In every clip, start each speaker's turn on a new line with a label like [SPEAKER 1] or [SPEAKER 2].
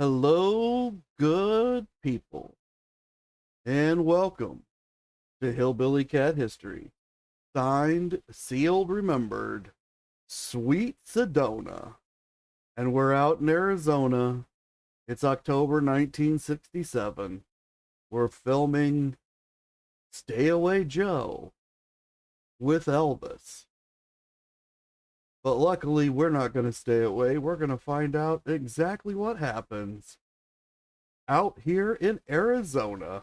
[SPEAKER 1] Hello, good people, and welcome to Hillbilly Cat History. Signed, sealed, remembered, Sweet Sedona. And we're out in Arizona. It's October 1967. We're filming Stay Away Joe with Elvis. But luckily, we're not going to stay away. We're going to find out exactly what happens out here in Arizona.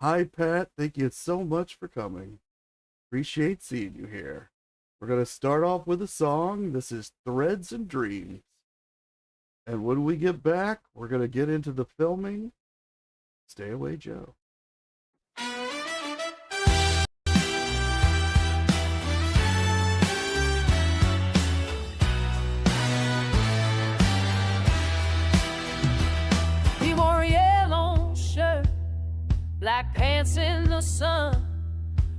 [SPEAKER 1] Hi, Pat. Thank you so much for coming. Appreciate seeing you here. We're going to start off with a song. This is Threads and Dreams. And when we get back, we're going to get into the filming. Stay Away Joe.
[SPEAKER 2] He wore a yellow shirt, black pants in the sun,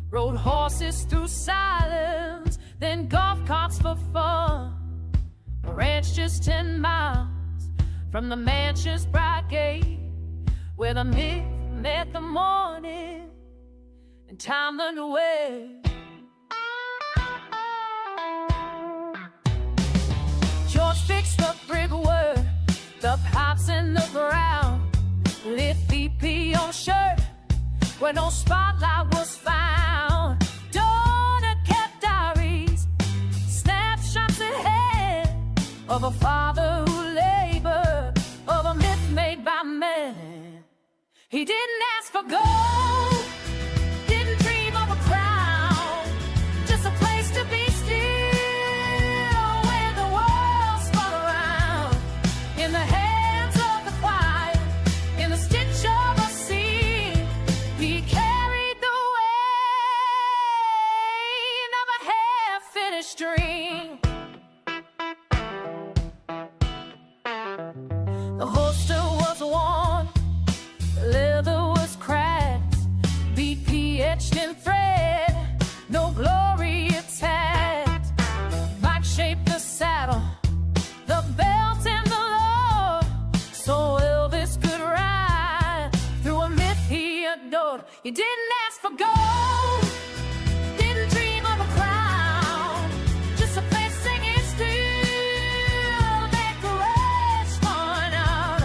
[SPEAKER 2] rode horses through silence, then golf carts for fun. A ranch just 10 miles from the mansion's bright gate, where the myth met the morning and time learned to wait. George fixed the brickwork, the pipes in the ground, lit BP on shirt where no spotlight was found. Donna kept diaries, snapshots ahead of a father who labored, of a myth made by men. He didn't ask for gold, didn't dream of a crown, just a place to be still when the world spun around. In the hands of the quiet, in the stitch of a scene, he carried the weight of a half-finished dream. The holster was worn, the leather was cracked, BP etched in thread, no glory attached. Mike shaped the saddle, the belt and the Lord, so Elvis could ride through a myth he adored. He didn't ask for gold, didn't dream of a crown, just a place singing still, decoration out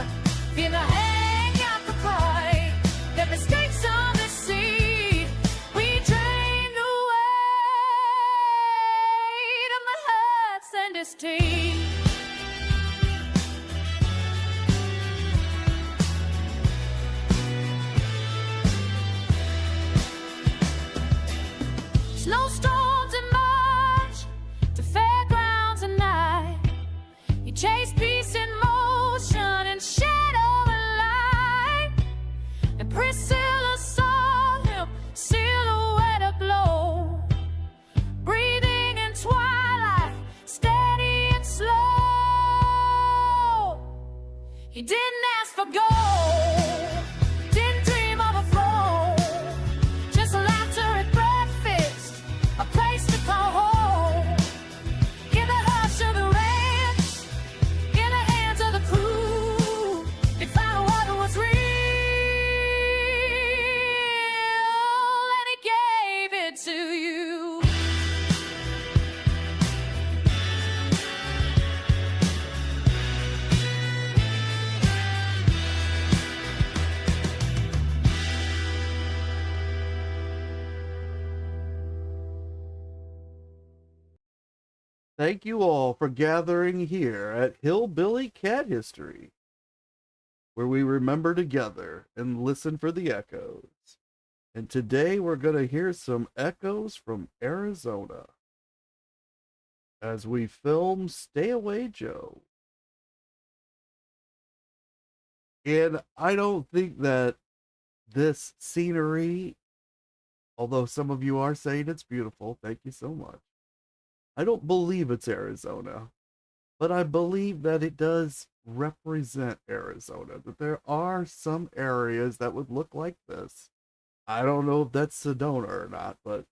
[SPEAKER 2] in the hang out the pride, the mistakes on the sea. We drained the weight of the hearts and his teeth. Snowstorms in March to fairgrounds at night. He chased peace in motion and shadow and light. And Priscilla saw him silhouette aglow, breathing in twilight, steady and slow. He didn't ask for gold, didn't dream of a throne, just laughter at breakfast, a place to call home. In the hush of the ranch, in the hands of the crew, they found what was real, and he gave it to you.
[SPEAKER 1] Thank you all for gathering here at Hillbilly Cat History, where we remember together and listen for the echoes. And today we're going to hear some echoes from Arizona as we film Stay Away Joe. And I don't think that this scenery, although some of you are saying it's beautiful, thank you so much. I don't believe it's Arizona, but I believe that it does represent Arizona, that there are some areas that would look like this. I don't know if that's Sedona or not, but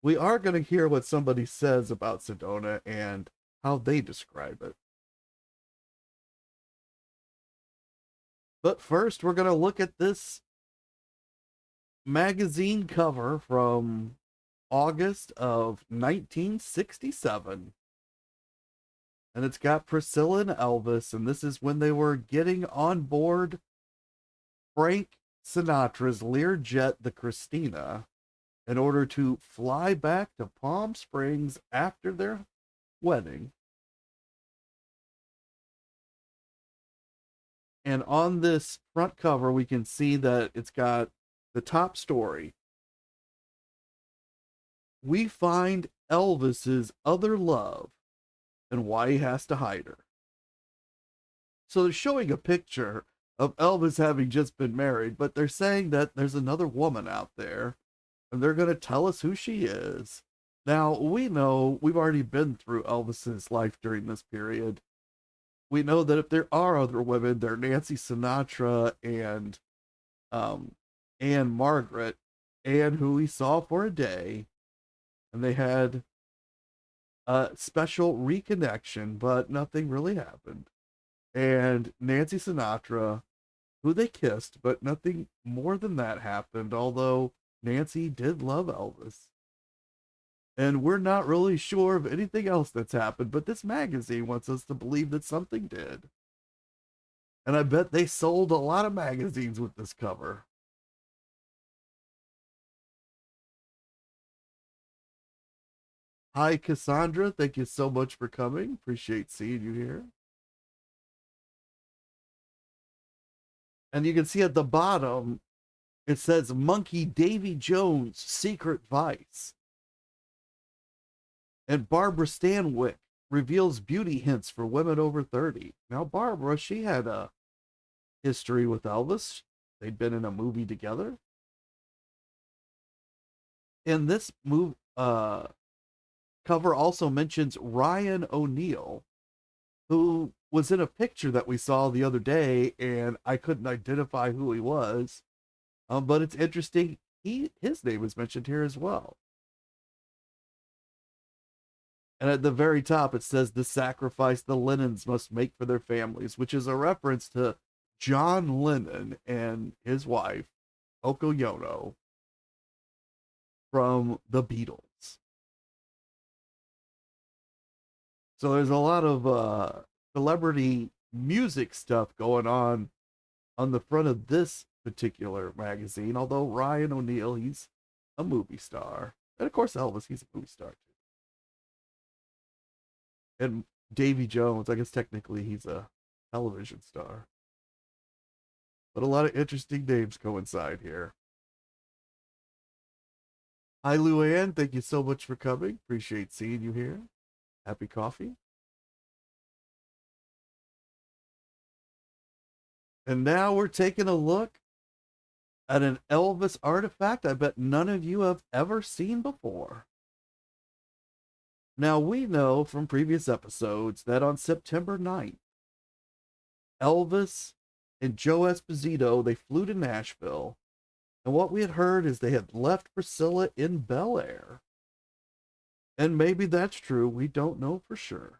[SPEAKER 1] we are going to hear what somebody says about Sedona and how they describe it. But first, we're going to look at this magazine cover from August of 1967. And it's got Priscilla and Elvis, and this is when they were getting on board Frank Sinatra's Learjet, the Christina, in order to fly back to Palm Springs after their wedding. And on this front cover, we can see that it's got the top story. We find Elvis's other love and why he has to hide her. So they're showing a picture of Elvis having just been married, but they're saying that there's another woman out there and they're going to tell us who she is. Now, we know we've already been through Elvis's life during this period. We know that if there are other women, they're Nancy Sinatra and Anne Margaret, Anne, who we saw for a day, and they had a special reconnection, but nothing really happened. And Nancy Sinatra, who they kissed, but nothing more than that happened, although Nancy did love Elvis. And we're not really sure of anything else that's happened, but this magazine wants us to believe that something did. And I bet they sold a lot of magazines with this cover. Hi, Cassandra. Thank you so much for coming. Appreciate seeing you here. And you can see at the bottom, it says Monkey Davy Jones' Secret Vice. And Barbara Stanwyck reveals beauty hints for women over 30. Now, Barbara, she had a history with Elvis. They'd been in a movie together. And this cover also mentions Ryan O'Neal, who was in a picture that we saw the other day, and I couldn't identify who he was. But it's interesting. His name is mentioned here as well. And at the very top, it says the sacrifice the Lennons must make for their families, which is a reference to John Lennon and his wife, Yoko Ono, from the Beatles. So there's a lot of celebrity music stuff going on the front of this particular magazine, although Ryan O'Neal, he's a movie star. And of course, Elvis, he's a movie star too. And Davy Jones, I guess technically he's a television star. But a lot of interesting names coincide here. Hi, Luann. Thank you so much for coming. Appreciate seeing you here. Happy coffee. And now we're taking a look at an Elvis artifact I bet none of you have ever seen before. Now, we know from previous episodes that on September 9th, Elvis and Joe Esposito, they flew to Nashville. And what we had heard is they had left Priscilla in Bel Air. And maybe that's true. We don't know for sure.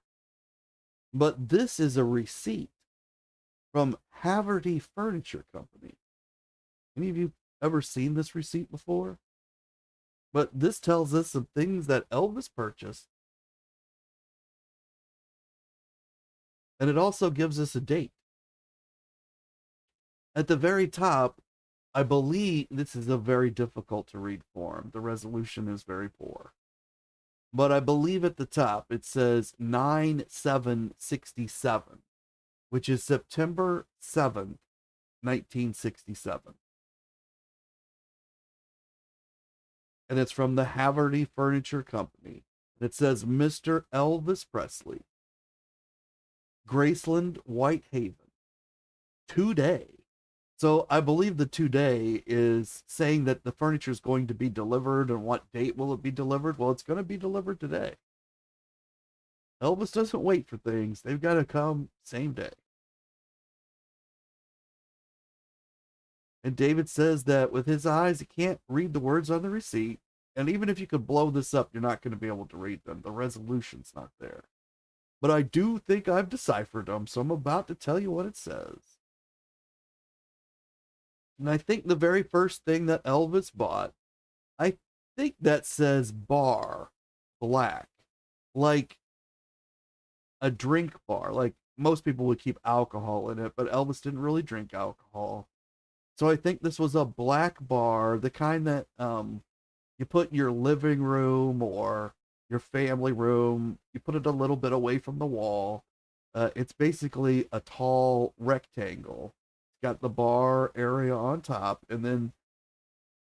[SPEAKER 1] But this is a receipt from Haverty Furniture Company. Any of you ever seen this receipt before? But this tells us some things that Elvis purchased. And it also gives us a date. At the very top, I believe this is a very difficult to read form. The resolution is very poor. But I believe at the top it says 9/7/67, which is September 7th, 1967. And it's from the Haverty Furniture Company. And it says Mr. Elvis Presley, Graceland, Whitehaven, today. So I believe the today is saying that the furniture is going to be delivered, and what date will it be delivered? Well, it's going to be delivered today. Elvis doesn't wait for things. They've got to come same day. And David says that with his eyes, he can't read the words on the receipt. And even if you could blow this up, you're not going to be able to read them. The resolution's not there. But I do think I've deciphered them, so I'm about to tell you what it says. And I think the very first thing that Elvis bought, I think that says bar, black, like a drink bar. Like most people would keep alcohol in it, but Elvis didn't really drink alcohol. So I think this was a black bar, the kind that you put in your living room or your family room. You put it a little bit away from the wall. It's basically a tall rectangle. It's got the bar area on top, and then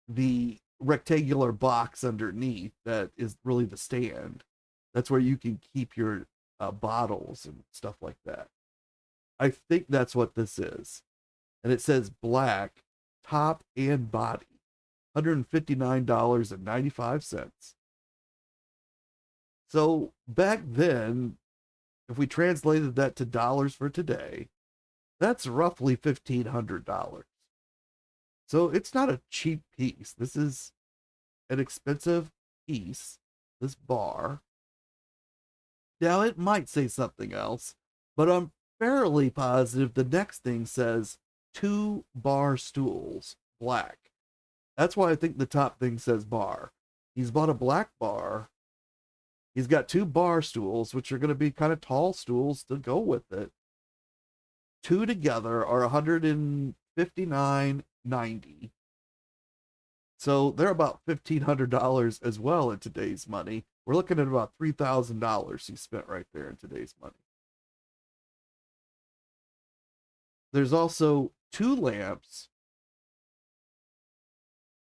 [SPEAKER 1] the rectangular box underneath that is really the stand. That's where you can keep your bottles and stuff like that. I think that's what this is. And it says black, top and body, $159.95. So back then, if we translated that to dollars for today, that's roughly $1,500. So it's not a cheap piece. This is an expensive piece, this bar. Now, it might say something else, but I'm fairly positive the next thing says 2 bar stools, black. That's why I think the top thing says bar. He's bought a black bar. He's got 2 bar stools, which are going to be kind of tall stools to go with it. Two together are $159.90. So they're about $1,500 as well in today's money. We're looking at about $3,000 he spent right there in today's money. There's also 2 lamps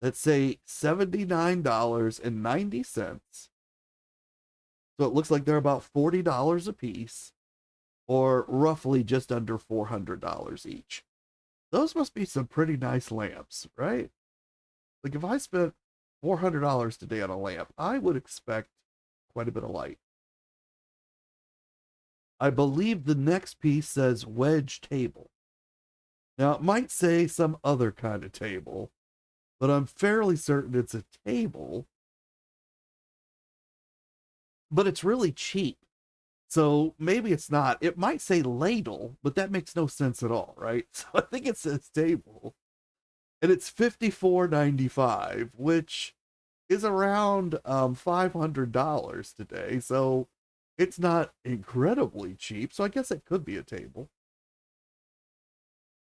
[SPEAKER 1] that say $79.90. So it looks like they're about $40 a piece, or roughly just under $400 each. Those must be some pretty nice lamps, right? Like if I spent $400 today on a lamp, I would expect quite a bit of light. I believe the next piece says wedge table. Now it might say some other kind of table, but I'm fairly certain it's a table. But it's really cheap. So maybe it's not. It might say ladle, but that makes no sense at all, right? So I think it says table. And it's $54.95, which is around $500 today. So it's not incredibly cheap. So I guess it could be a table.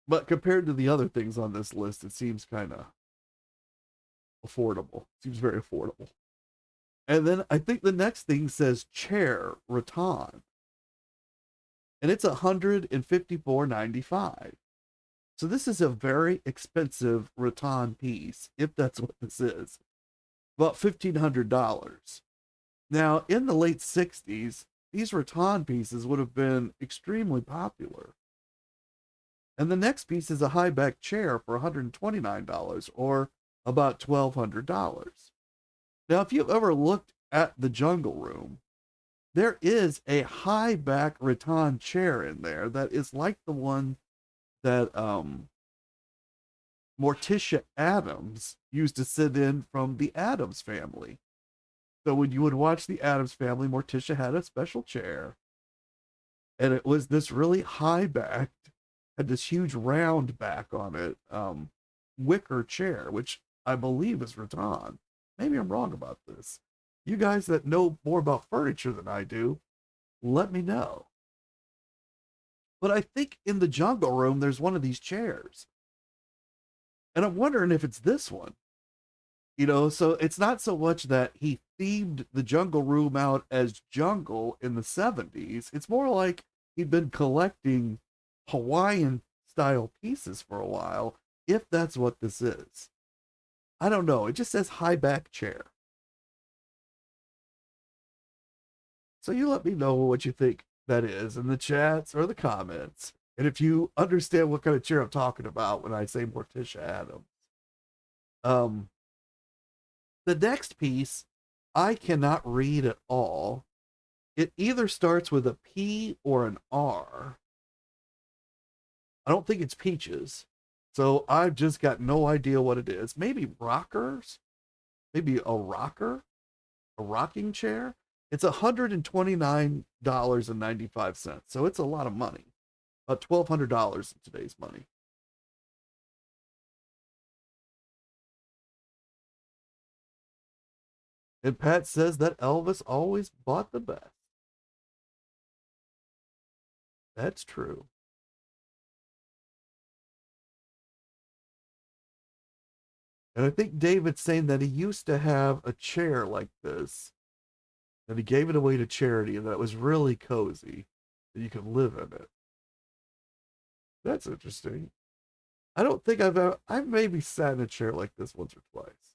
[SPEAKER 1] But compared to the other things on this list, it seems kind of affordable. Seems very affordable. And then I think the next thing says chair rattan. And it's $154.95. So this is a very expensive rattan piece, if that's what this is. About $1,500. Now, in the late 60s, these rattan pieces would have been extremely popular. And the next piece is a high back chair for $129, or about $1,200. Now, if you've ever looked at the Jungle Room, there is a high back rattan chair in there that is like the one that Morticia Addams used to sit in from the Addams Family. So when you would watch the Addams Family, Morticia had a special chair, and it was this really high backed, had this huge round back on it, wicker chair, which I believe is rattan. Maybe I'm wrong about this. You guys that know more about furniture than I do, let me know. But I think in the Jungle Room, there's one of these chairs. And I'm wondering if it's this one. You know, so it's not so much that he themed the Jungle Room out as jungle in the 70s. It's more like he'd been collecting Hawaiian style pieces for a while, if that's what this is. I don't know. It just says high back chair. So you let me know what you think that is in the chats or the comments. And if you understand what kind of chair I'm talking about when I say Morticia Addams. The next piece, I cannot read at all. It either starts with a P or an R. I don't think it's peaches. So I've just got no idea what it is. Maybe rockers? Maybe a rocker? A rocking chair? It's $129.95. So it's a lot of money. About $1,200 in today's money. And Pat says that Elvis always bought the best. That's true. And I think David's saying that he used to have a chair like this, and he gave it away to charity, and that it was really cozy, that you could live in it. That's interesting. I don't think I've maybe sat in a chair like this once or twice.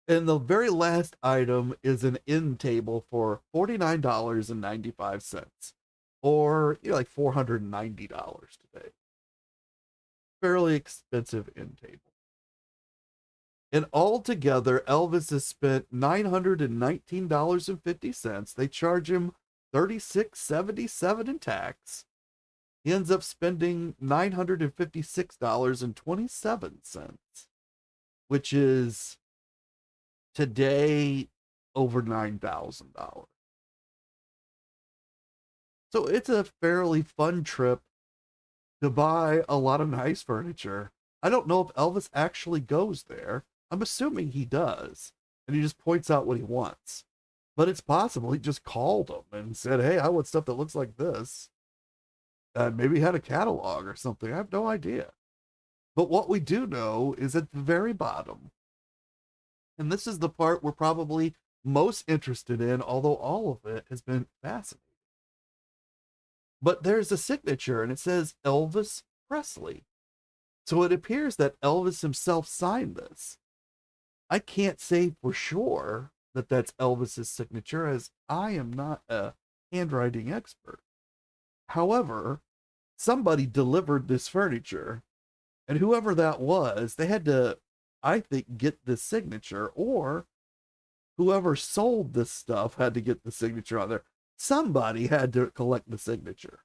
[SPEAKER 1] And the very last item is an end table for $49.95, or like $490 today. Fairly expensive end table. And altogether, Elvis has spent $919.50. They charge him $36.77 in tax. He ends up spending $956.27, which is today over $9,000. So it's a fairly fun trip to buy a lot of nice furniture. I don't know if Elvis actually goes there. I'm assuming he does, and he just points out what he wants. But it's possible he just called him and said, "Hey, I want stuff that looks like this." And maybe he had a catalog or something. I have no idea. But what we do know is at the very bottom, and this is the part we're probably most interested in, although all of it has been fascinating. But there's a signature, and it says Elvis Presley. So it appears that Elvis himself signed this. I can't say for sure that that's Elvis's signature, as I am not a handwriting expert. However, somebody delivered this furniture, and whoever that was, they had to, I think, get the signature, or whoever sold this stuff had to get the signature on there. Somebody had to collect the signature.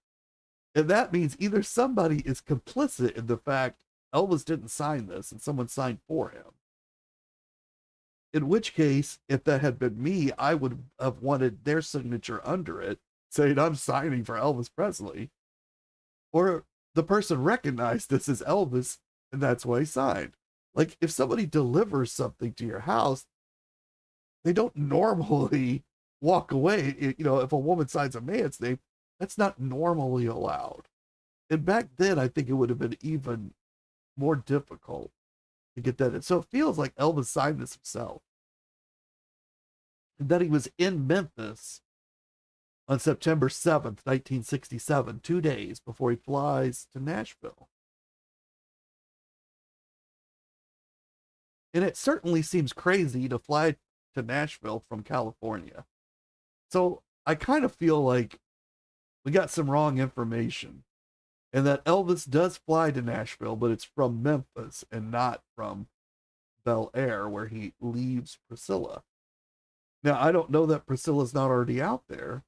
[SPEAKER 1] And that means either somebody is complicit in the fact Elvis didn't sign this and someone signed for him. In which case, if that had been me, I would have wanted their signature under it, saying I'm signing for Elvis Presley. Or the person recognized this as Elvis, and that's why he signed. Like, if somebody delivers something to your house, they don't normally walk away. You know, if a woman signs a man's name, that's not normally allowed. And back then, I think it would have been even more difficult to get that in. So it feels like Elvis signed this himself. And that he was in Memphis on September 7th, 1967, 2 days before he flies to Nashville. And it certainly seems crazy to fly to Nashville from California. So I kind of feel like we got some wrong information, and that Elvis does fly to Nashville, but it's from Memphis and not from Bel Air, where he leaves Priscilla. Now, I don't know that Priscilla's not already out there,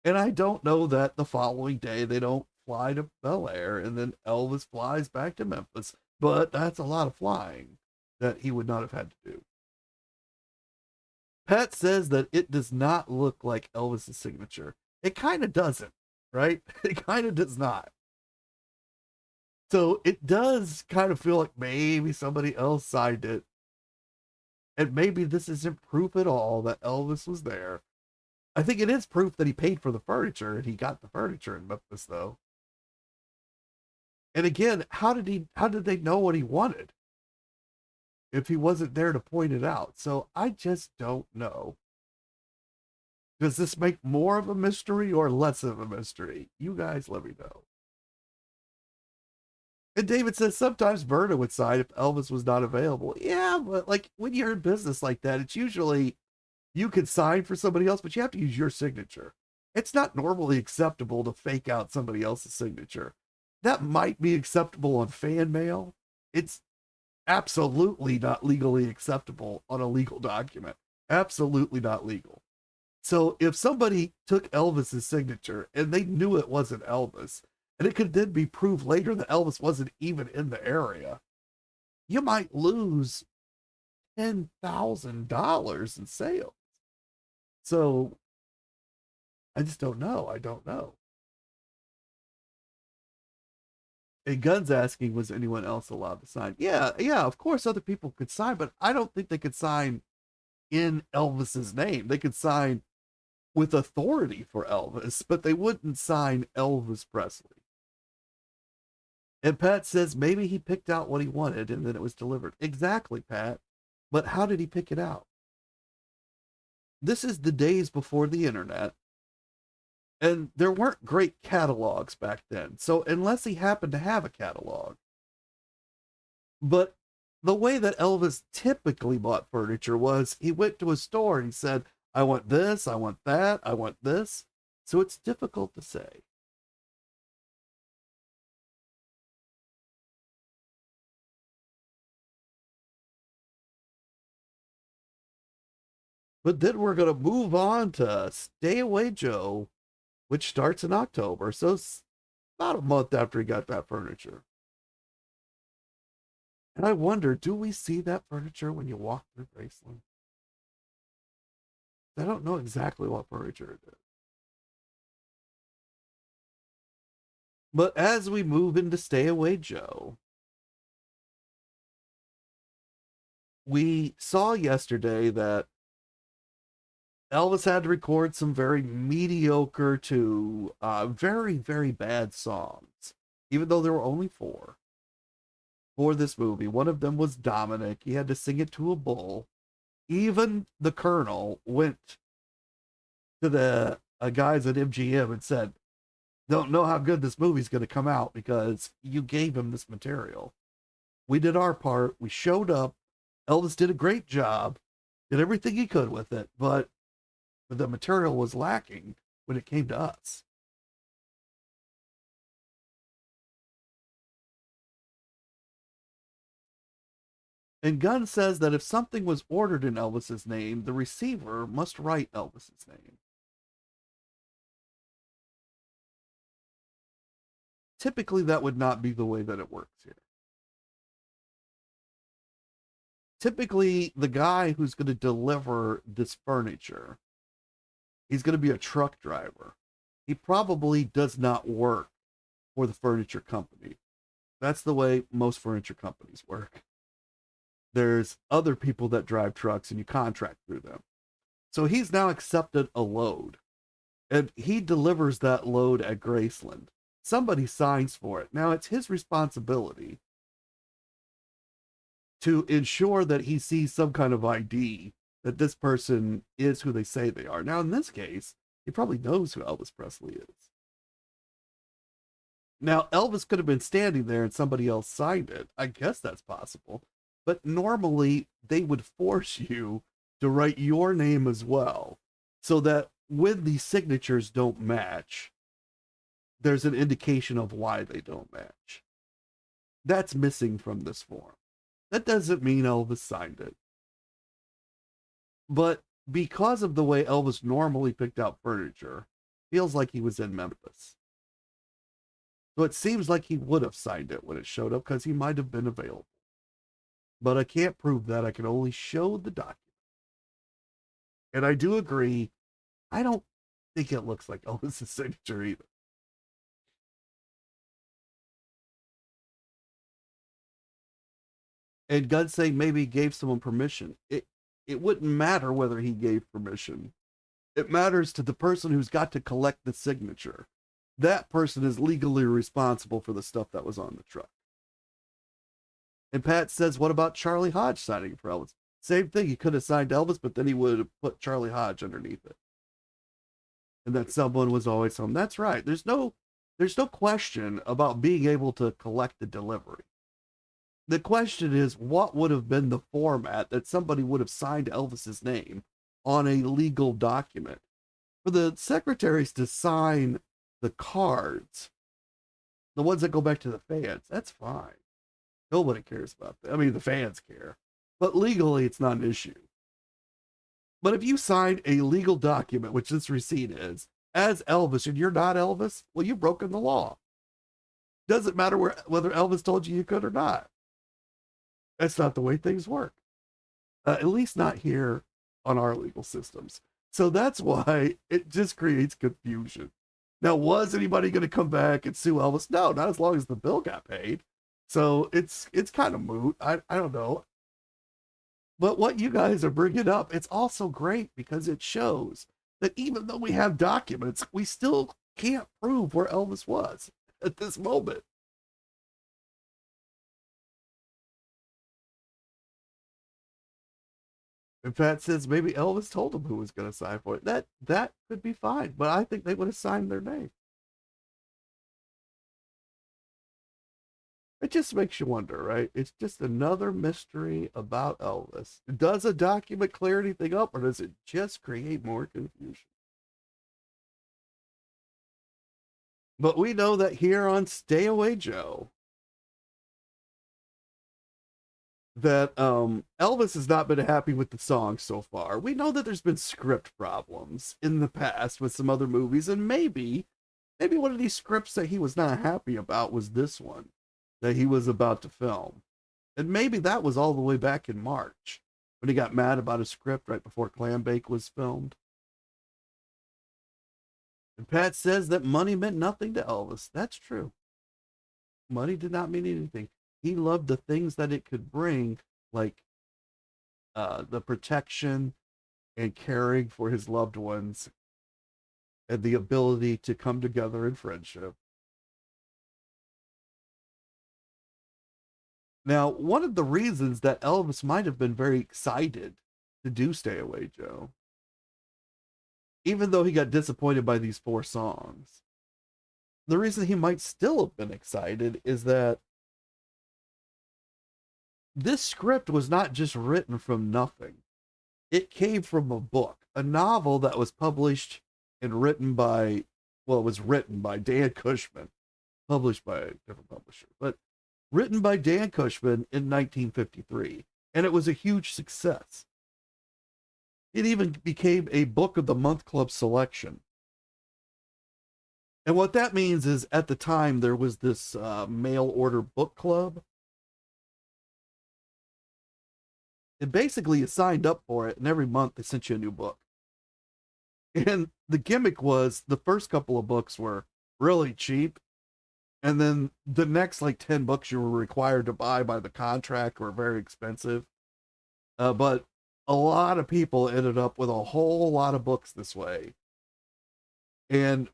[SPEAKER 1] and I don't know that the following day they don't fly to Bel Air and then Elvis flies back to Memphis, but that's a lot of flying that he would not have had to do. Pat says that it does not look like Elvis's signature. It kind of doesn't, right? It kind of does not. So it does kind of feel like maybe somebody else signed it. And maybe this isn't proof at all that Elvis was there. I think it is proof that he paid for the furniture, and he got the furniture in Memphis, though. And again, how did they know what he wanted if he wasn't there to point it out? So I just don't know. Does this make more of a mystery or less of a mystery? You guys let me know. And David says sometimes Verna would sign if Elvis was not available. Yeah, but like when you're in business like that, it's usually you could sign for somebody else, but you have to use your signature. It's not normally acceptable to fake out somebody else's signature. That might be acceptable on fan mail. It's absolutely not legally acceptable on a legal document. Absolutely not legal. So if somebody took Elvis's signature and they knew it wasn't Elvis, and it could then be proved later that Elvis wasn't even in the area, you might lose $10,000 in sales. So I just don't know. I don't know. And Gunn's asking, was anyone else allowed to sign? Yeah, of course other people could sign, but I don't think they could sign in Elvis's name. They could sign with authority for Elvis, but they wouldn't sign Elvis Presley. And Pat says maybe he picked out what he wanted and then it was delivered. Exactly, Pat. But how did he pick it out? This is the days before the internet, and there weren't great catalogs back then. So unless he happened to have a catalog. But the way that Elvis typically bought furniture was he went to a store and he said, I want this, I want that, I want this. So it's difficult to say. But then we're going to move on to Stay Away Joe, which starts in October. So it's about a month after he got that furniture. And I wonder, do we see that furniture when you walk through Graceland? I don't know exactly what furniture it is. But as we move into Stay Away Joe, we saw yesterday that Elvis had to record some very mediocre to very, very bad songs, even though there were only four for this movie. One of them was Dominic. He had to sing it to a bull. Even the Colonel went to the guys at MGM and said, don't know how good this movie's going to come out because you gave him this material. We did our part. We showed up. Elvis did a great job, did everything he could with it, but the material was lacking when it came to us. And Gunn says that if something was ordered in Elvis's name, the receiver must write Elvis's name. Typically, that would not be the way that it works here. Typically, the guy who's going to deliver this furniture, he's going to be a truck driver. He probably does not work for the furniture company. That's the way most furniture companies work. There's other people that drive trucks and you contract through them. So he's now accepted a load and he delivers that load at Graceland. Somebody signs for it. Now it's his responsibility to ensure that he sees some kind of ID that this person is who they say they are. Now, in this case, he probably knows who Elvis Presley is. Now, Elvis could have been standing there and somebody else signed it. I guess that's possible. But normally, they would force you to write your name as well, so that when the signatures don't match, there's an indication of why they don't match. That's missing from this form. That doesn't mean Elvis signed it. But because of the way Elvis normally picked out furniture, feels like he was in Memphis. So it seems like he would have signed it when it showed up because he might have been available. But I can't prove that. I can only show the document. And I do agree, I don't think it looks like Elvis's signature either. And Gunn saying maybe he gave someone permission. It wouldn't matter whether he gave permission. It matters to the person who's got to collect the signature. That person is legally responsible for the stuff that was on the truck. And Pat says, what about Charlie Hodge signing for Elvis? Same thing. He could have signed Elvis, but then he would have put Charlie Hodge underneath it. And that someone was always home. That's right. There's no question about being able to collect the delivery. The question is, what would have been the format that somebody would have signed Elvis's name on a legal document? For the secretaries to sign the cards, the ones that go back to the fans, that's fine. Nobody cares about that. I mean, the fans care. But legally, it's not an issue. But if you signed a legal document, which this receipt is, as Elvis, and you're not Elvis, well, you've broken the law. Doesn't matter whether Elvis told you could or not. That's not the way things work. At least not here on our legal systems. So that's why it just creates confusion. Now, was anybody going to come back and sue Elvis? No, not as long as the bill got paid. So it's kind of moot. I don't know. But what you guys are bringing up, it's also great because it shows that even though we have documents, we still can't prove where Elvis was at this moment. And Pat says maybe Elvis told him who was going to sign for it. That could be fine, but I think they would have signed their name. It just makes you wonder, right? It's just another mystery about Elvis. Does a document clear anything up, or does it just create more confusion? But we know that here on Stay Away Joe, that Elvis has not been happy with the song so far. We know that there's been script problems in the past with some other movies, and maybe one of these scripts that he was not happy about was this one that he was about to film. And maybe that was all the way back in March when he got mad about a script right before Clambake was filmed. And Pat says that money meant nothing to Elvis. That's true. Money did not mean anything. He loved the things that it could bring, like the protection and caring for his loved ones and the ability to come together in friendship. Now, one of the reasons that Elvis might have been very excited to do Stay Away Joe, even though he got disappointed by these 4 songs, the reason he might still have been excited is that this script was not just written from nothing. It came from a book, a novel that was published and written by, well, it was written by Dan Cushman, published by a different publisher, but written by Dan Cushman in 1953. And it was a huge success. It even became a Book of the Month Club selection. And what that means is at the time there was this mail order book club. And basically you signed up for it, and every month they sent you a new book. And the gimmick was the first couple of books were really cheap. And then the next like 10 books you were required to buy by the contract were very expensive. But a lot of people ended up with a whole lot of books this way. And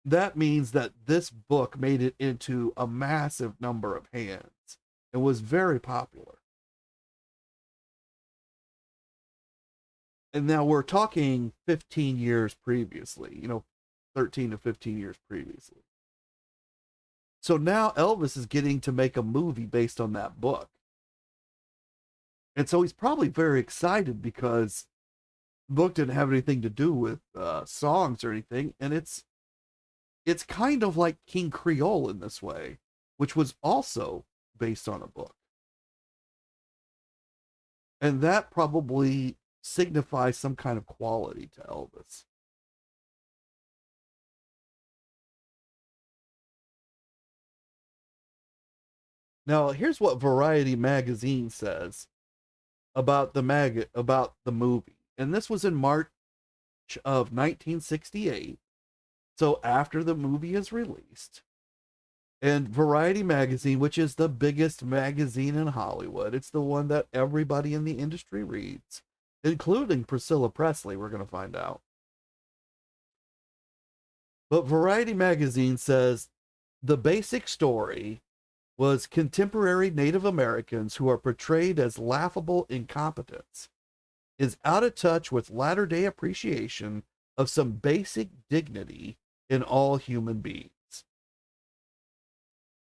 [SPEAKER 1] that means that this book made it into a massive number of hands and was very popular. And now we're talking 15 years previously, 13 to 15 years previously. So now Elvis is getting to make a movie based on that book. And so he's probably very excited because the book didn't have anything to do with songs or anything. And it's kind of like King Creole in this way, which was also based on a book. And that probably signifies some kind of quality to Elvis. Now, here's what Variety magazine says about about the movie. And this was in March of 1968. So after the movie is released. And Variety magazine, which is the biggest magazine in Hollywood, it's the one that everybody in the industry reads, including Priscilla Presley, we're going to find out. But Variety magazine says the basic story was contemporary Native Americans who are portrayed as laughable incompetents is out of touch with latter-day appreciation of some basic dignity in all human beings.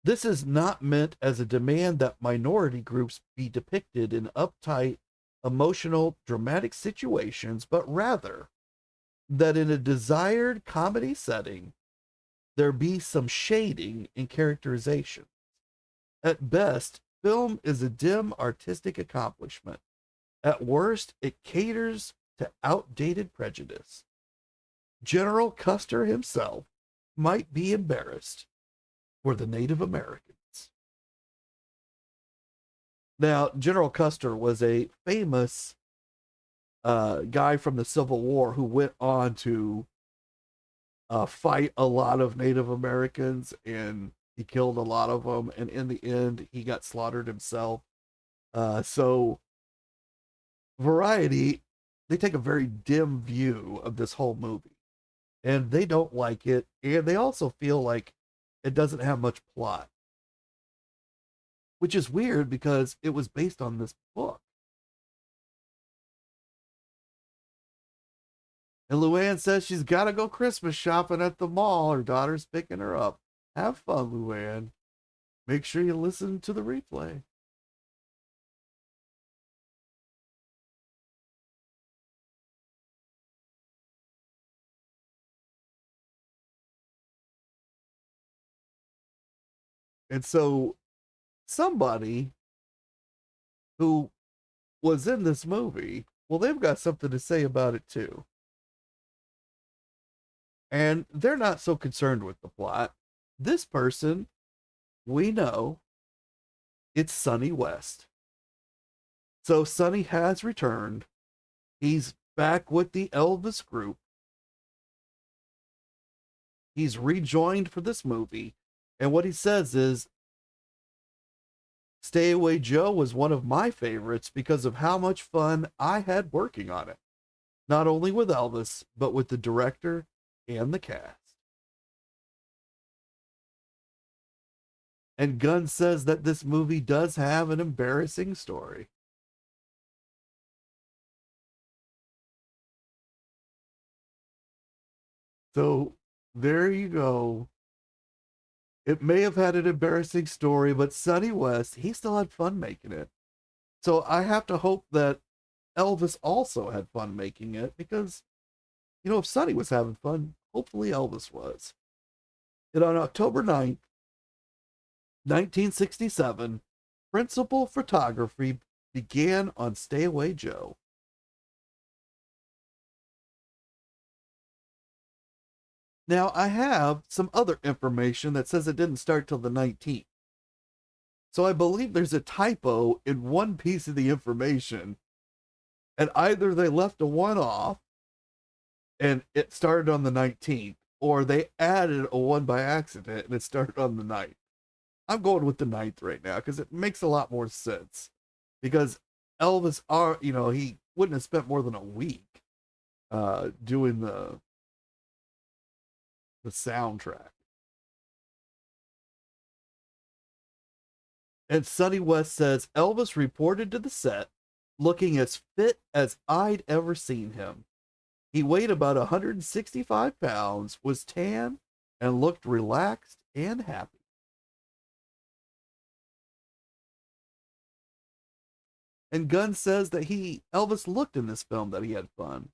[SPEAKER 1] This is not meant as a demand that minority groups be depicted in uptight, emotional, dramatic situations, but rather that in a desired comedy setting, there be some shading in characterization. At best, film is a dim artistic accomplishment. At worst, it caters to outdated prejudice. General Custer himself might be embarrassed for the Native Americans. Now, General Custer was a famous guy from the Civil War who went on to fight a lot of Native Americans, and he killed a lot of them, and in the end, he got slaughtered himself. So Variety, they take a very dim view of this whole movie, and they don't like it, and they also feel like it doesn't have much plot, which is weird because it was based on this book. And Luann says she's got to go Christmas shopping at the mall. Her daughter's picking her up. Have fun, Luann. Make sure you listen to the replay. And so somebody who was in this movie, well, they've got something to say about it too. And they're not so concerned with the plot. This person, we know, it's Sonny West. So Sonny has returned. He's back with the Elvis group. He's rejoined for this movie. And what he says is, Stay Away Joe was one of my favorites because of how much fun I had working on it. Not only with Elvis, but with the director and the cast. And Gunn says that this movie does have an embarrassing story. So there you go. It may have had an embarrassing story, but Sonny West, he still had fun making it. So I have to hope that Elvis also had fun making it because, you know, if Sonny was having fun, hopefully Elvis was. And on October 9th, 1967, principal photography began on Stay Away Joe. Now, I have some other information that says it didn't start till the 19th. So I believe there's a typo in one piece of the information, and either they left a one off and it started on the 19th, or they added a one by accident and it started on the 9th. I'm going with the 9th right now because it makes a lot more sense. Because Elvis, he wouldn't have spent more than a week doing the soundtrack. And Sonny West says Elvis reported to the set looking as fit as I'd ever seen him. He weighed about 165 pounds, was tan, and looked relaxed and happy. And Gunn says that Elvis looked in this film that he had fun.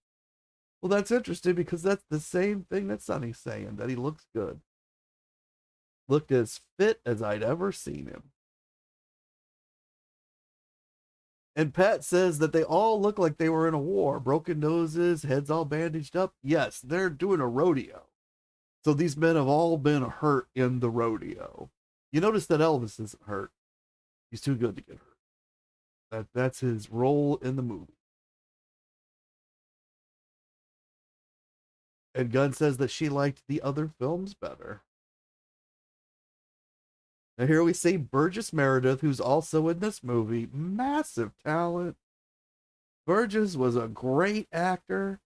[SPEAKER 1] Well, that's interesting because that's the same thing that Sonny's saying, that he looks good. Looked as fit as I'd ever seen him. And Pat says that they all look like they were in a war. Broken noses, heads all bandaged up. Yes, they're doing a rodeo. So these men have all been hurt in the rodeo. You notice that Elvis isn't hurt. He's too good to get hurt. That's his role in the movie. And Gunn says that she liked the other films better. Now here we see Burgess Meredith, who's also in this movie. Massive talent. Burgess was a great actor.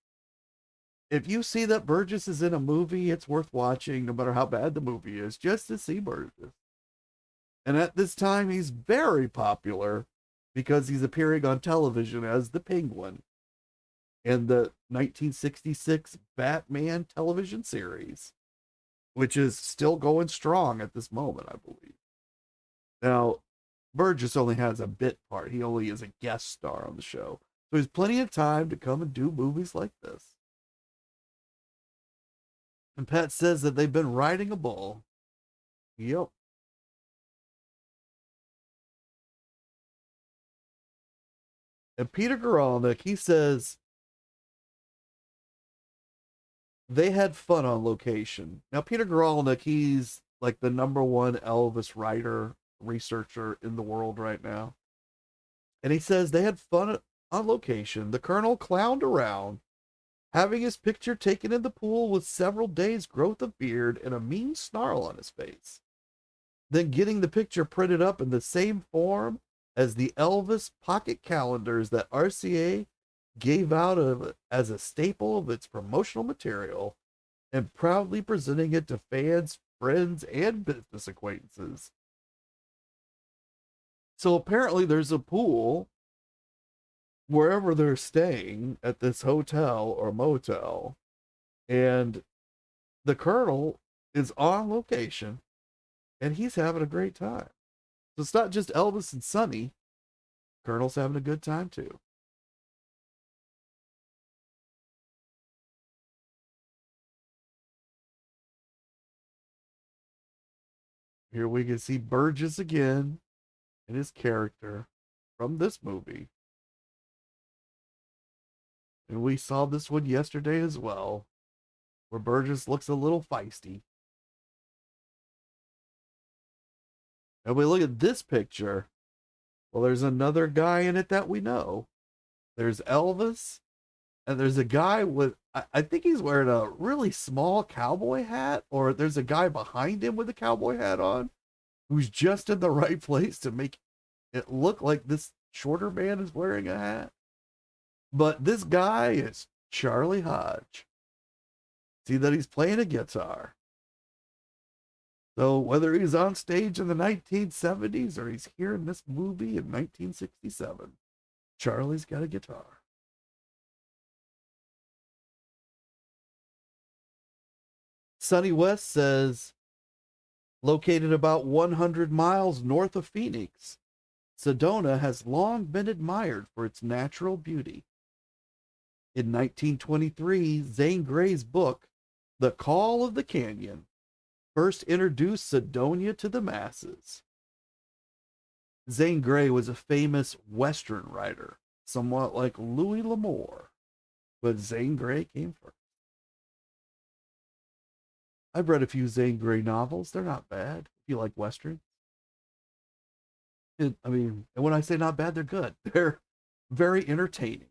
[SPEAKER 1] If you see that Burgess is in a movie, it's worth watching, no matter how bad the movie is, just to see Burgess. And at this time, he's very popular because he's appearing on television as the Penguin in the 1966 Batman television series, which is still going strong at this moment, I believe. Now, Burgess only has a bit part. He only is a guest star on the show. So he's plenty of time to come and do movies like this. And Pat says that they've been riding a bull. Yep. And Peter Goralnik, he says they had fun on location. Now, Peter Goralnik, he's like the #1 Elvis writer, researcher in the world right now. And he says they had fun on location. The Colonel clowned around, having his picture taken in the pool with several days' growth of beard and a mean snarl on his face. Then getting the picture printed up in the same form as the Elvis pocket calendars that RCA gave out as a staple of its promotional material and proudly presenting it to fans, friends, and business acquaintances. So apparently, there's a pool wherever they're staying at this hotel or motel, and the Colonel is on location and he's having a great time. So it's not just Elvis and Sonny, Colonel's having a good time too. Here we can see Burgess again and his character from this movie. And we saw this one yesterday as well, where Burgess looks a little feisty. And we look at this picture. Well, there's another guy in it that we know. There's Elvis, and there's a guy with, I think he's wearing a really small cowboy hat, or there's a guy behind him with a cowboy hat on who's just in the right place to make it look like this shorter man is wearing a hat. But this guy is Charlie Hodge. See that he's playing a guitar. So whether he's on stage in the 1970s or he's here in this movie in 1967, Charlie's got a guitar. Sonny West says, located about 100 miles north of Phoenix, Sedona has long been admired for its natural beauty. In 1923, Zane Grey's book, The Call of the Canyon, first introduced Sedonia to the masses. Zane Grey was a famous Western writer, somewhat like Louis L'Amour, but Zane Grey came first. I've read a few Zane Grey novels. They're not bad if you like Westerns. And when I say not bad, they're good. They're very entertaining.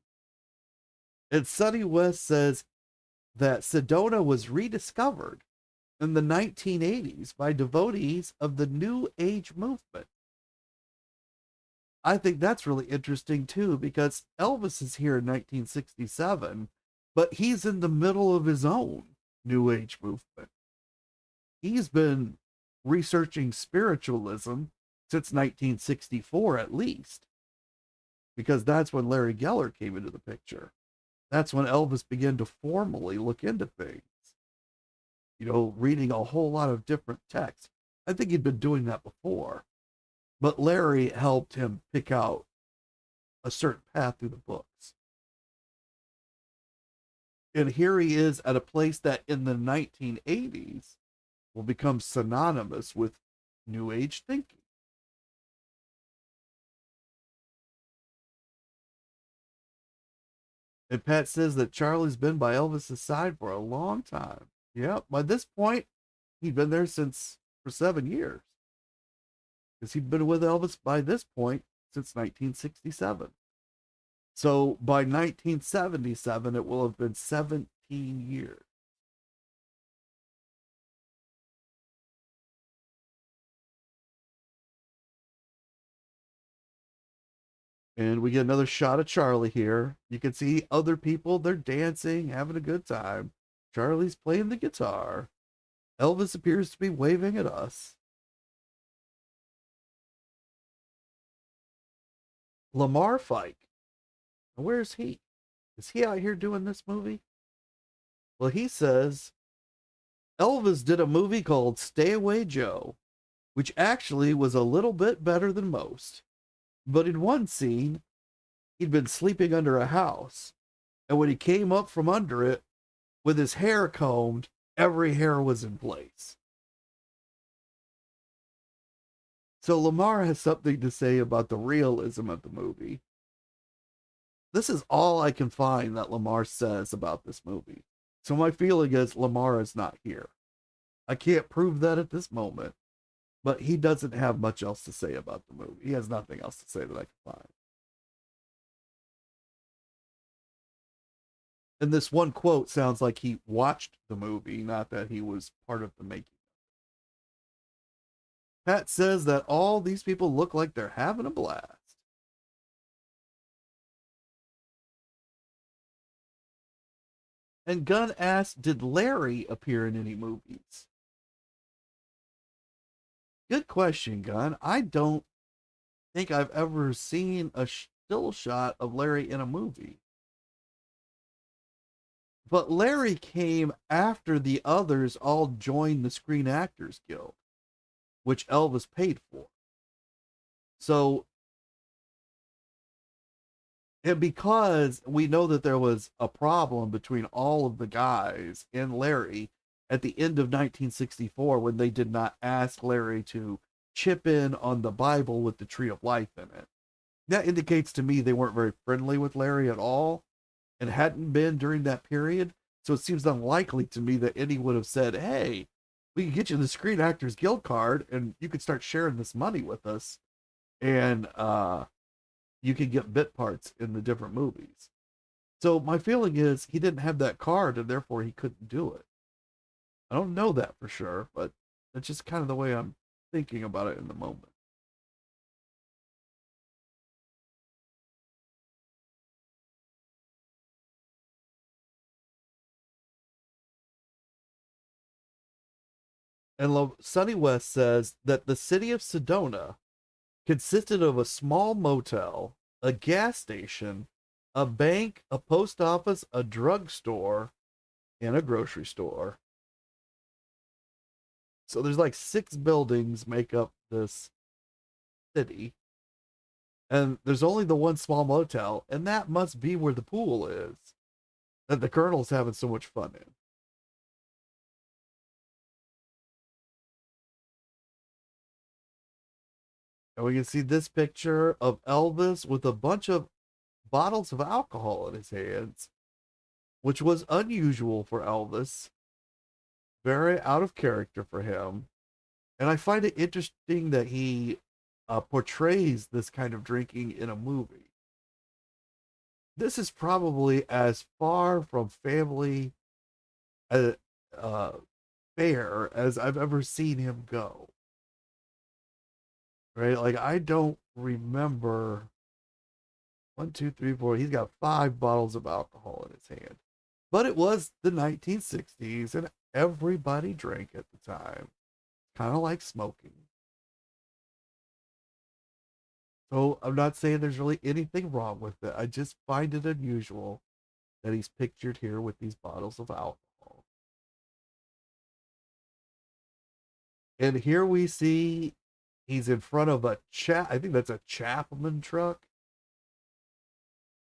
[SPEAKER 1] And Sonny West says that Sedona was rediscovered in the 1980s by devotees of the New Age movement. I think that's really interesting too, because Elvis is here in 1967, but he's in the middle of his own New Age movement. He's been researching spiritualism since 1964 at least, because that's when Larry Geller came into the picture. That's when Elvis began to formally look into things. Reading a whole lot of different texts. I think he'd been doing that before, but Larry helped him pick out a certain path through the books. And here he is at a place that in the 1980s will become synonymous with New Age thinking. And Pat says that Charlie's been by Elvis's side for a long time. Yeah, by this point, he'd been there for 7 years. Because he'd been with Elvis by this point since 1967. So by 1977, it will have been 17 years. And we get another shot of Charlie here. You can see other people, they're dancing, having a good time. Charlie's playing the guitar. Elvis appears to be waving at us. Lamar Fike. Where's he? Is he out here doing this movie? Well, he says Elvis did a movie called Stay Away Joe, which actually was a little bit better than most. But in one scene, he'd been sleeping under a house, and when he came up from under it, with his hair combed, every hair was in place. So Lamar has something to say about the realism of the movie. This is all I can find that Lamar says about this movie. So my feeling is Lamar is not here. I can't prove that at this moment, but he doesn't have much else to say about the movie. He has nothing else to say that I can find. And this one quote sounds like he watched the movie, not that he was part of the making. Pat says that all these people look like they're having a blast. And Gunn asked, did Larry appear in any movies? Good question, Gunn. I don't think I've ever seen a still shot of Larry in a movie. But Larry came after the others all joined the Screen Actors Guild, which Elvis paid for. So, and because we know that there was a problem between all of the guys and Larry at the end of 1964 when they did not ask Larry to chip in on the Bible with the tree of life in it. That indicates to me they weren't very friendly with Larry at all and hadn't been during that period. So it seems unlikely to me that any would have said, hey, we can get you the Screen Actors Guild card and you can start sharing this money with us. And you can get bit parts in the different movies. So my feeling is he didn't have that card and therefore he couldn't do it. I don't know that for sure, but that's just kind of the way I'm thinking about it in the moment. And Sunny West says that the city of Sedona consisted of a small motel, a gas station, a bank, a post office, a drugstore, and a grocery store. So there's like 6 buildings make up this city. And there's only the one small motel, and that must be where the pool is that the Colonel's having so much fun in. And we can see this picture of Elvis with a bunch of bottles of alcohol in his hands, which was unusual for Elvis, very out of character for him. And I find it interesting that he portrays this kind of drinking in a movie. This is probably as far from family uh, uh, fare as I've ever seen him go. Right? Like, I don't remember 1, 2, 3, 4. He's got 5 bottles of alcohol in his hand. But it was the 1960s and everybody drank at the time. Kind of like smoking. So I'm not saying there's really anything wrong with it. I just find it unusual that he's pictured here with these bottles of alcohol. And here we see he's in front of I think that's a Chapman truck.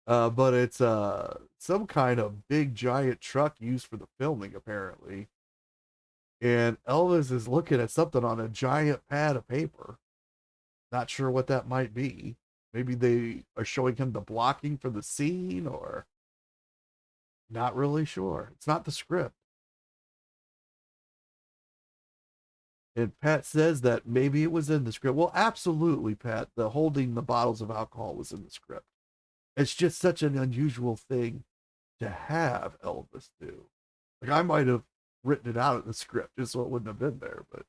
[SPEAKER 1] But it's some kind of big giant truck used for the filming, apparently. And Elvis is looking at something on a giant pad of paper. Not sure what that might be. Maybe they are showing him the blocking for the scene, or not really sure. It's not the script. And Pat says that maybe it was in the script. Well, absolutely, Pat. The holding the bottles of alcohol was in the script. It's just such an unusual thing to have Elvis do. Like, I might have written it out in the script just so it wouldn't have been there, but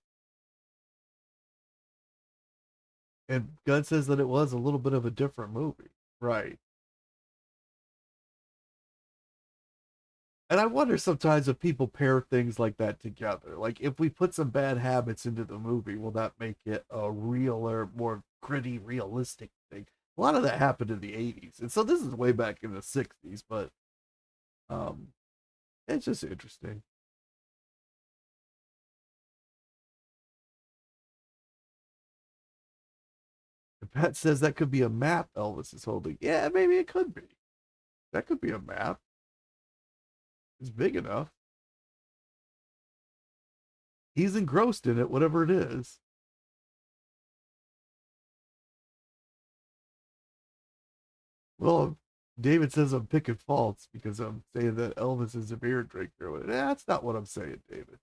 [SPEAKER 1] and Gunn says that it was a little bit of a different movie. Right. And I wonder sometimes if people pair things like that together. Like, if we put some bad habits into the movie, will that make it a realer, more gritty, realistic thing? A lot of that happened in the 80s. And so this is way back in the 60s, but um it's just interesting. And Pat says that could be a map Elvis is holding. Yeah, maybe it could be. That could be a map. It's big enough. He's engrossed in it, whatever it is. Well, David says I'm picking faults because I'm saying that Elvis is a beer drinker. That's not what I'm saying, David.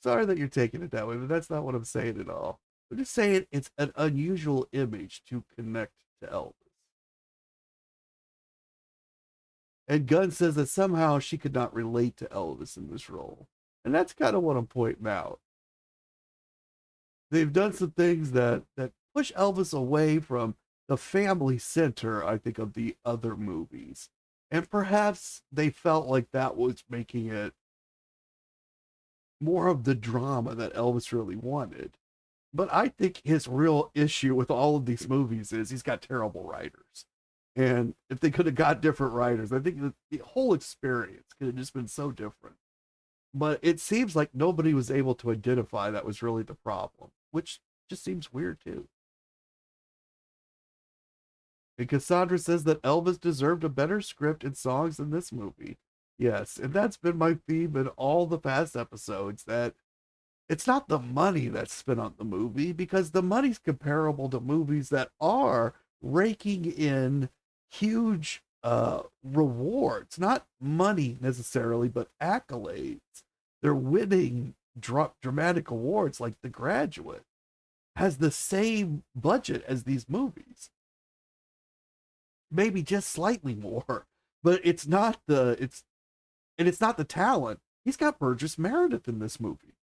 [SPEAKER 1] Sorry that you're taking it that way, but that's not what I'm saying at all. I'm just saying it's an unusual image to connect to Elvis. And Gunn says that somehow she could not relate to Elvis in this role. And that's kind of what I'm pointing out. They've done some things that push Elvis away from the family center, I think, of the other movies. And perhaps they felt like that was making it more of the drama that Elvis really wanted. But I think his real issue with all of these movies is he's got terrible writers. And if they could have got different writers, I think the whole experience could have just been so different. But it seems like nobody was able to identify that was really the problem, which just seems weird too. And Cassandra says that Elvis deserved a better script and songs than this movie. Yes, and that's been my theme in all the past episodes, that it's not the money that's spent on the movie, because the money's comparable to movies that are raking in huge rewards, not money necessarily, but accolades. They're winning dramatic awards, like The Graduate has the same budget as these movies, maybe just slightly more, but it's not the talent. He's got Burgess Meredith in this movie,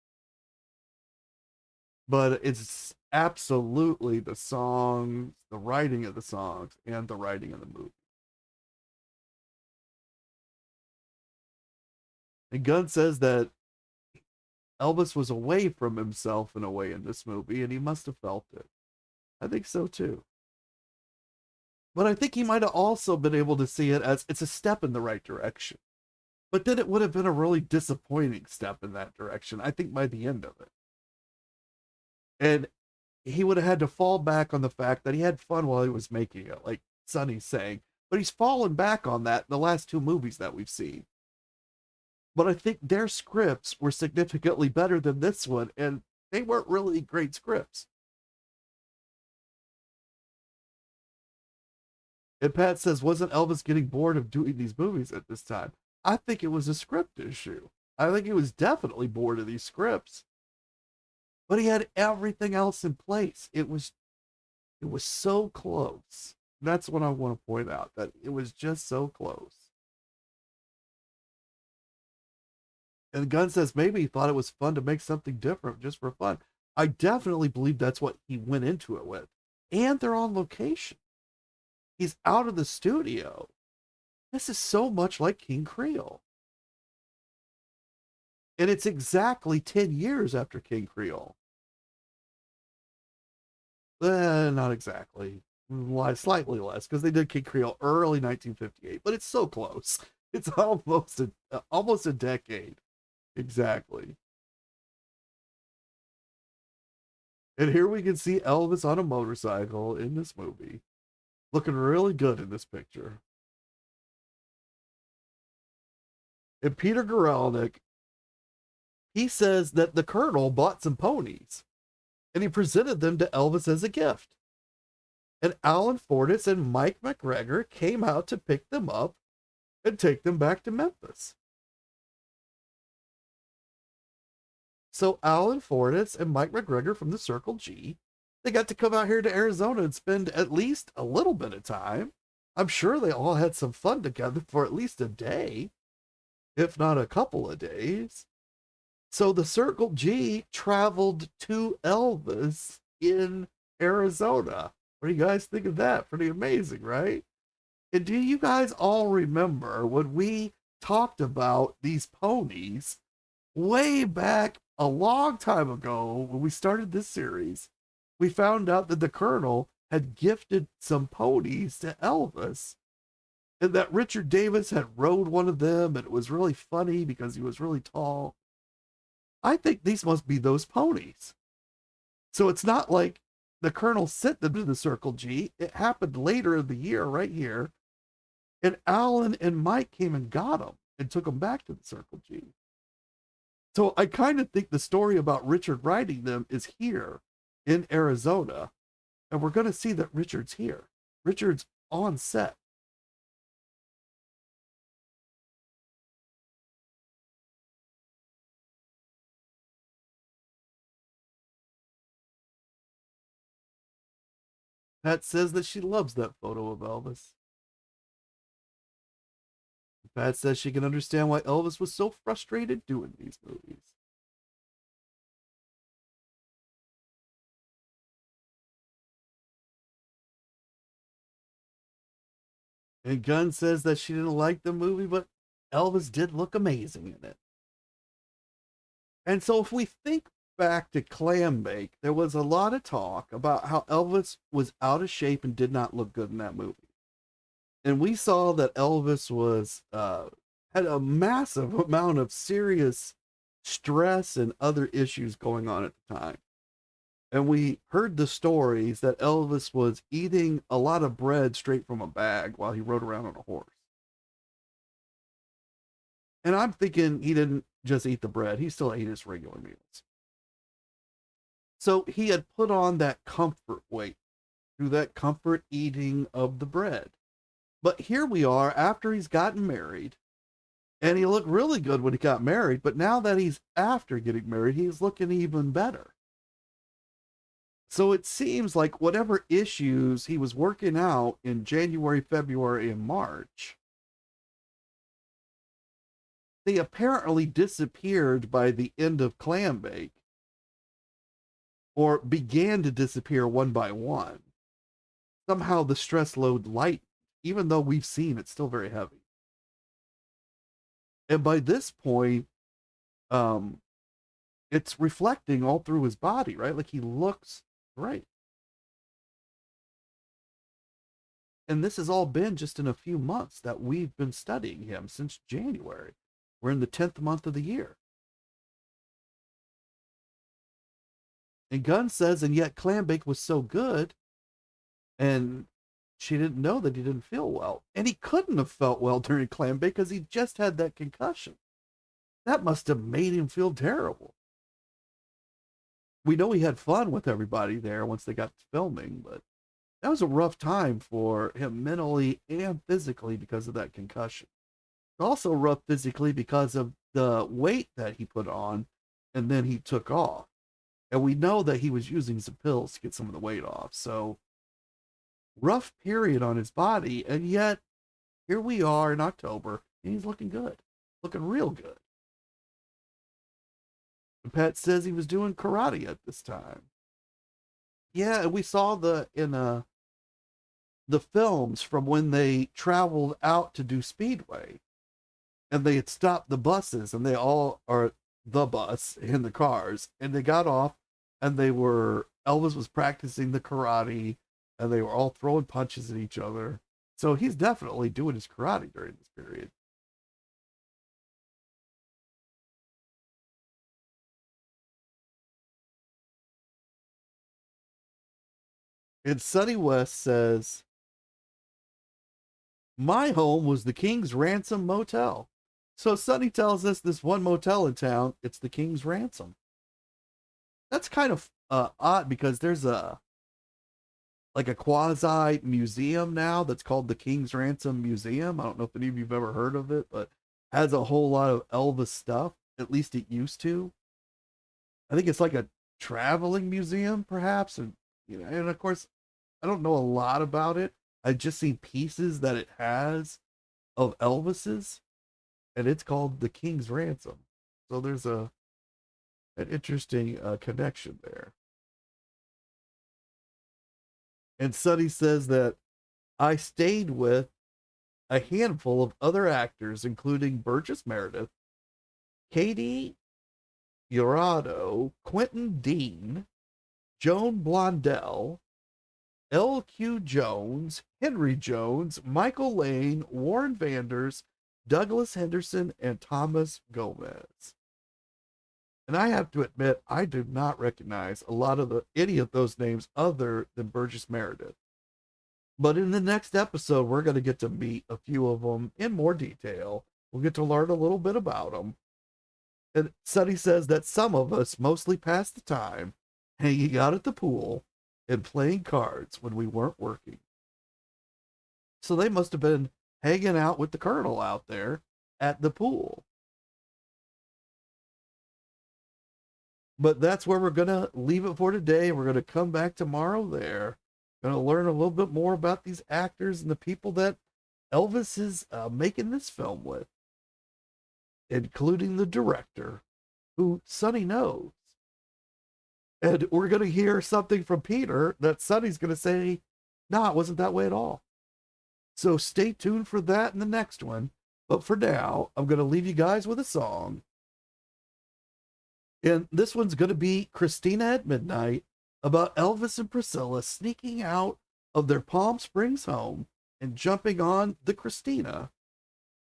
[SPEAKER 1] but it's absolutely the songs, the writing of the songs, and the writing of the movie. And Gunn says that Elvis was away from himself in a way in this movie, and he must have felt it. I think so too. But I think he might have also been able to see it as it's a step in the right direction. But then it would have been a really disappointing step in that direction, I think, by the end of it. And he would have had to fall back on the fact that he had fun while he was making it, like Sonny's saying. But he's fallen back on that in the last two movies that we've seen. But I think their scripts were significantly better than this one, and they weren't really great scripts. And Pat says, wasn't Elvis getting bored of doing these movies at this time? I think it was a script issue. I think he was definitely bored of these scripts. But he had everything else in place. It was so close. That's what I want to point out, that it was just so close. And Gunn says maybe he thought it was fun to make something different just for fun. I definitely believe that's what he went into it with. And they're on location. He's out of the studio. This is so much like King Creole. And it's exactly 10 years after King Creole. Not exactly. Slightly less, because they did King Creole early 1958, but it's so close. It's almost a decade. Exactly. And here we can see Elvis on a motorcycle in this movie, looking really good in this picture. And Peter Guralnick, he says that the Colonel bought some ponies and he presented them to Elvis as a gift. And Alan Fortis and Mike McGregor came out to pick them up and take them back to Memphis. So Alan Fortis and Mike McGregor from the Circle G, they got to come out here to Arizona and spend at least a little bit of time. I'm sure they all had some fun together for at least a day, if not a couple of days. So the Circle G traveled to Elvis in Arizona. What do you guys think of that? Pretty amazing, right? And do you guys all remember when we talked about these ponies way back a long time ago when we started this series? We found out that the Colonel had gifted some ponies to Elvis, and that Richard Davis had rode one of them, and it was really funny because he was really tall. I think these must be those ponies. So it's not like the Colonel sent them to the Circle G. It happened later in the year, right here. And Alan and Mike came and got them and took them back to the Circle G. So I kind of think the story about Richard riding them is here in Arizona. And we're going to see that Richard's here. Richard's on set. Pat says that she loves that photo of Elvis. Pat says she can understand why Elvis was so frustrated doing these movies. And Gunn says that she didn't like the movie, but Elvis did look amazing in it. And so if we think back to Clambake, there was a lot of talk about how Elvis was out of shape and did not look good in that movie. And we saw that Elvis was had a massive amount of serious stress and other issues going on at the time. And we heard the stories that Elvis was eating a lot of bread straight from a bag while he rode around on a horse. And I'm thinking he didn't just eat the bread, he still ate his regular meals. So he had put on that comfort weight through that comfort eating of the bread. But here we are after he's gotten married, and he looked really good when he got married, but now that he's after getting married, he's looking even better. So it seems like whatever issues he was working out in January, February, and March, they apparently disappeared by the end of Clambake, or began to disappear one by one. Somehow the stress load lightened, even though we've seen it's still very heavy. And by this point, it's reflecting all through his body, right? Like he looks great. And this has all been just in a few months that we've been studying him since January. We're in the 10th month of the year. And Gunn says, and yet Clambake was so good, and she didn't know that he didn't feel well. And he couldn't have felt well during Clambake because he just had that concussion. That must have made him feel terrible. We know he had fun with everybody there once they got to filming, but that was a rough time for him mentally and physically because of that concussion. Also rough physically because of the weight that he put on and then he took off. And we know that he was using some pills to get some of the weight off. So rough period on his body. And yet here we are in October and he's looking good, looking real good. And Pat says he was doing karate at this time. Yeah, and we saw in the films from when they traveled out to do Speedway, and they had stopped the buses, and they all are the bus in the cars, and they got off, and Elvis was practicing the karate, and they were all throwing punches at each other. So he's definitely doing his karate during this period. And Sonny West says, my home was the King's Ransom Motel. So Sonny tells us this one motel in town, it's the King's Ransom. That's kind of odd because there's a quasi museum now that's called the King's Ransom Museum. I don't know if any of you've ever heard of it, but has a whole lot of Elvis stuff. At least it used to. I think it's like a traveling museum, perhaps, and and of course, I don't know a lot about it. I've just seen pieces that it has of Elvis's, and it's called the King's Ransom. So there's an interesting connection there. And Sonny says that I stayed with a handful of other actors, including Burgess Meredith, Katie Urado, Quentin Dean, Joan Blondell, L.Q. Jones, Henry Jones, Michael Lane, Warren Vanders, Douglas Henderson, and Thomas Gomez. And I have to admit, I do not recognize any of those names other than Burgess Meredith. But in the next episode, we're going to get to meet a few of them in more detail. We'll get to learn a little bit about them. And Sonny says that some of us mostly pass the time hanging out at the pool and playing cards when we weren't working. So they must have been hanging out with the Colonel out there at the pool. But that's where we're going to leave it for today. We're going to come back tomorrow there. Going to learn a little bit more about these actors and the people that Elvis is making this film with, including the director, who Sonny knows. And we're going to hear something from Peter that Sonny's going to say, no, it wasn't that way at all. So stay tuned for that in the next one. But for now, I'm going to leave you guys with a song. And this one's going to be Christina at Midnight, about Elvis and Priscilla sneaking out of their Palm Springs home and jumping on the Christina,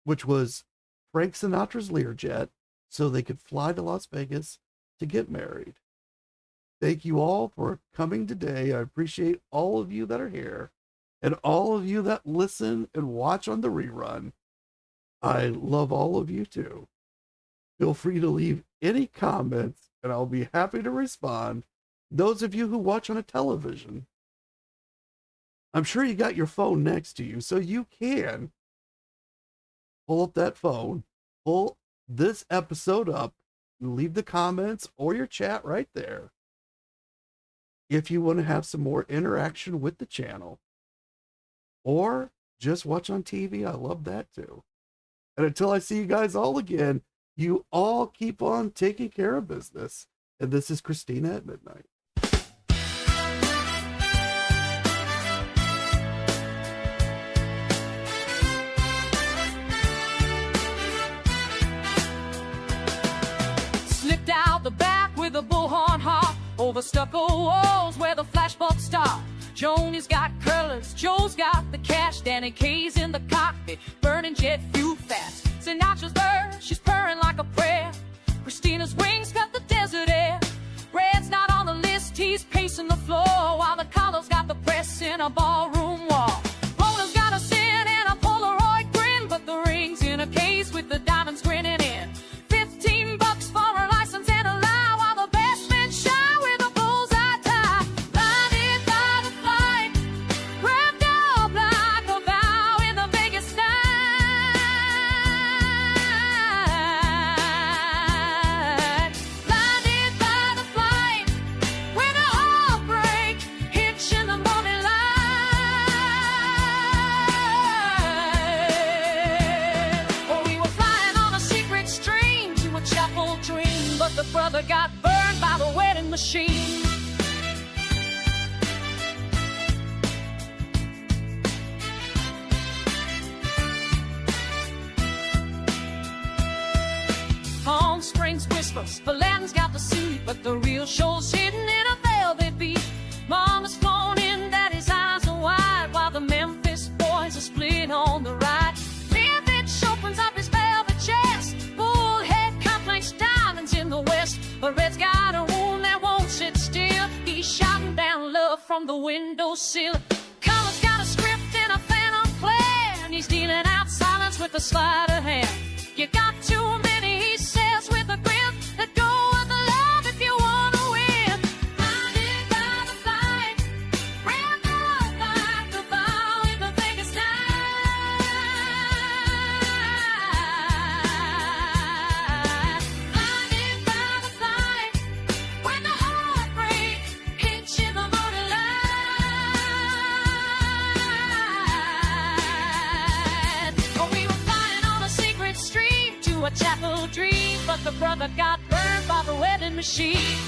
[SPEAKER 1] which was Frank Sinatra's Learjet, so they could fly to Las Vegas to get married. Thank you all for coming today. I appreciate all of you that are here and all of you that listen and watch on the rerun. I love all of you too. Feel free to leave any comments and I'll be happy to respond. Those of you who watch on a television, I'm sure you got your phone next to you, so you can pull up that phone, pull this episode up, and leave the comments or your chat right there. If you want to have some more interaction with the channel, or just watch on TV, I love that too. And until I see you guys all again, you all keep on taking care of business. And this is Christina at Midnight.
[SPEAKER 2] Slipped out the back with a bullhorn hop over stucco walls where the flashbulbs stop. Joni's got curlers, Joe's got the cash, Danny K's in the cockpit, burning jet fuel fast. Sinatra's bird, she's purring like a prayer. Christina's wings cut the desert air. Red's not on the list, he's pacing the floor, while the collar's got the press in a ballroom wall. Rona's got a sin and a Polaroid grin, but the ring's in a case with the diamonds grinning in. $15 for a license and a lie, while the best men shine with a bullseye tie. Blinded by the flight, wrapped up like a vow in the Vegas night. Blinded by the flight, when a heartbreak hits in the morning light. Oh, we were flying on a secret stream to a chapel dream, but the brother got burned by the wedding machine. Palm Springs whispers, Bland's got the suit, but the real show's hidden in a velvet beat. Mama's flown in, Daddy's eyes are wide, while the Memphis boys are split on the right. Livich opens up his velvet chest, bullhead complex diamonds in the west. But Red's got a wound that won't sit still, he's shouting down love from the windowsill. Color's got a script and a phantom plan, he's dealing out silence with a sleight of hand. You got too many, he says with a grin, let go of the love if you want to win. Blinded by the flight, wrapped up like a vow in the Vegas night. Blinded by the flight, when the heartbreak hits you in the morning light. Oh, we were flying on a secret stream to a chapel dream, but the brother got burned by the wedding machine.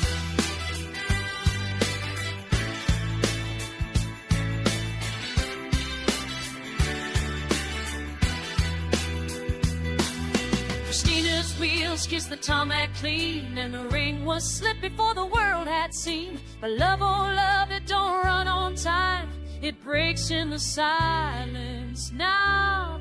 [SPEAKER 2] Christina's wheels kissed the tarmac clean, and the ring was slipped before the world had seen. But love, oh love, it don't run on time, it breaks in the silence. Now